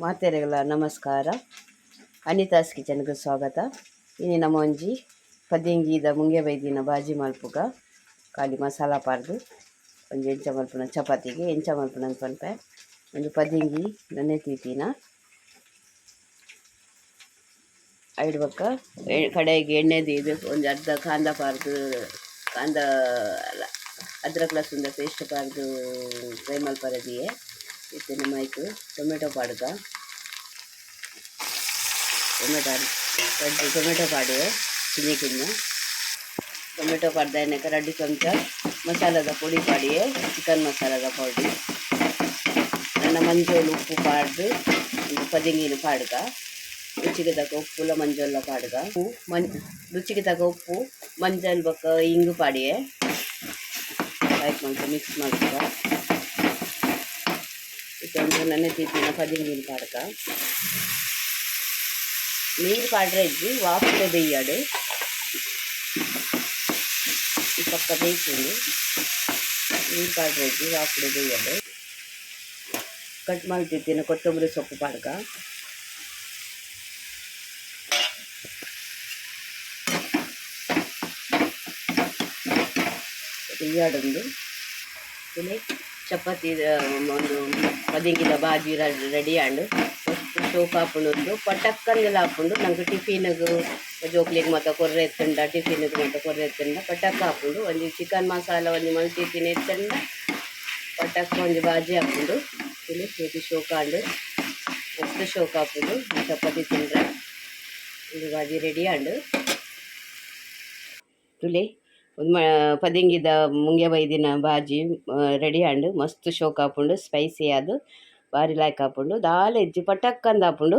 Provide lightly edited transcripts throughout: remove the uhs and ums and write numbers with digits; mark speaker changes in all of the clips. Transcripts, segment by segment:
Speaker 1: ಮಾತೆರೆಗಳ ನಮಸ್ಕಾರ. ಅನಿತಾಸ್ ಕಿಚನ್ಗೆ ಸ್ವಾಗತ. ಇನ್ನು ನಮ್ಮ ಒಂಜಿ ಪದಿಂಗಿದ ಮುಂಗೆ ಬೈದಿನ ಬಾಜಿ ಮಲ್ಪುಗ ಖಾಲಿ ಮಸಾಲ ಪಾರ್ದು ಒಂಜಿ ಎಂಚ ಮಲ್ಪುನ ಚಪಾತಿಗೆ ಎಂಚ ಮಲ್ಪುನ ಪನ್ಪೆ ಒಂದು ಪದಿಂಗಿ ನನ್ನೆ ತೀತಿನ ಐಡ್ ಬಕ್ಕ ಕಡೆಗೆ ಎಣ್ಣೆ ದೀದು ಒಂದು ಅರ್ಧ ಕಾಂದ ಪಾರ್ದು ಕಾಂದ ಅದ್ರಕ್ ಲಸುಂದ ಪೇಸ್ಟ್ ಪಾರ್ದು ಫ್ರೈ ಮಲ್ಪರದಿಯೇ ಇತ್ತಿನ ಮೈಕ್ ಟೊಮೆಟೊ ಪಾಡ್ಗ ಟೊಮೆಟೊ ಪಾಡುವೆ ಚಿನ್ನಿ ಕಿನ್ನ ಟೊಮೆಟೊ ಪಾಡ್ದ ಎಣ್ಣೆಗೆ 2 ಚಮಚ ಮಸಾಲದ ಪುಡಿ ಪಾಡಿಯೇ ಚಿಕನ್ ಮಸಾಲದ ಪುಡಿ ನನ್ನ ಮಂಜೋಲು ಉಪ್ಪು ಪಾಡ್ದು ಪದಿಂಗಿನ ಪಾಡ್ಗ ರುಚಿಗೆ ತಕ್ಕ ಉಪ್ಪುಲ ಮಂಜೋಲ್ಲ ಪಾಡ್ಗ ರುಚಿಗೆ ತಕ್ಕ ಉಪ್ಪು ಮಂಜಲ್ ಬಕ್ಕ ಇಂಗು ಪಾಡಿಯೇ ಲೈಕ್ ಮಾಡ್ಕೊ ಮಿಕ್ಸ್ ಮಾಡ್ಕೊ ಇದೊಂದು ನನ್ನೆ ತೀತಿನ ಪದಿಂಗಿನ ಪಾಡ್ಗ ನೀರು ಪಾಡ್ರೆ ಇದ್ದು ವಾಪುಡೆ ಬೇಯ್ಯಾಡು ಈ ಪಕ್ಕ ಬೇಯ್ಕೊಂಡು ನೀರು ಪಾಡ್ರೆ ಇದ್ದು ವಾಪುಡೆ ಬೇಯ್ಯಾಡು ಕಟ್ ಮಾಡ್ತಿದ್ದೇನೆ ಕೊತ್ತಂಬರಿ ಸೊಪ್ಪು ಪಾಡ್ಗ ಬೇಯ್ಯಾಡೊಂದು ಇಲ್ಲಿ ಚಪಾತಿ ಒಂದು ಪದಿಂಗಿದ ಬಾಜಿ ರೆಡಿ ಆಂಡು ಸೋಪ್ ಹಾಕೊಂಡು ಪಟಕ್ಕನ್ನೆಲ್ಲ ಹಾಕೊಂಡು ನಂಗೆ ಟಿಫಿನ್ಗೆ ಜೋಕ್ಲಿಗೆ ಮತ್ತು ಕೊರ್ರೆ ಎತ್ತಂಡ ಟಿಫಿನ್ಗೆ ಮತ್ತು ಕೊರ್ರೆ ಎತ್ತಂಡ ಪಟಕ್ಕ ಹಾಕೊಂಡು ಒಂದು ಚಿಕನ್ ಮಸಾಲ ಒಂದು ಮಲ್ತಿದ್ದೀನಿ ಎತ್ತಂಡ ಪಟಕ್ಕ ಒಂದು ಬಾಜಿ ಹಾಕೊಂಡು ಇಲ್ಲಿ ಸೇತಿ ಶೋಕಾಂಡು ಮಸ್ತ್ ಶೋಕ್ ಹಾಕೊಂಡು ಚಪಾತಿ ತಿಂದರೆ ಒಂದು ಬಾಜಿ ರೆಡಿ ಆಂಡು ತುಳಿ ಒಂದು ಪದಿಂಗಿದ ಮುಂಗೆ ಬೈದಿನ ಬಾಜಿ ರೆಡಿ ಆಂಡು ಮಸ್ತ್ ಶೋಕ್ ಹಾಕೊಂಡು ಸ್ಪೈಸಿ ಅದು ಬಾರಿ ಲಾಯ್ಕ್ ಹಾಕೊಂಡು ದಾಲ್ ಹೆಜ್ಜಿ ಪಟಕ್ಕಂದು ಹಾಕೊಂಡು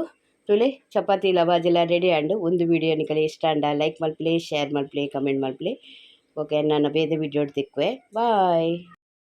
Speaker 1: ತುಳಿ ಚಪಾತಿಲ ಬಾಜಿಲ ರೆಡಿ ಆಂಡು ಒಂದು ವಿಡಿಯೋ ನಿಕಲೆ ಇಷ್ಟ ಅಂಡ ಲೈಕ್ ಮಲ್ಪ್ಲೆ ಶೇರ್ ಮಲ್ಪ್ಲೆ ಕಮೆಂಟ್ ಮಲ್ಪ್ಲೆ ಓಕೆ ನನ್ನ ಬೇರೆ ವಿಡಿಯೋ ತಿಕ್ಕುವೆ ಬಾಯ್.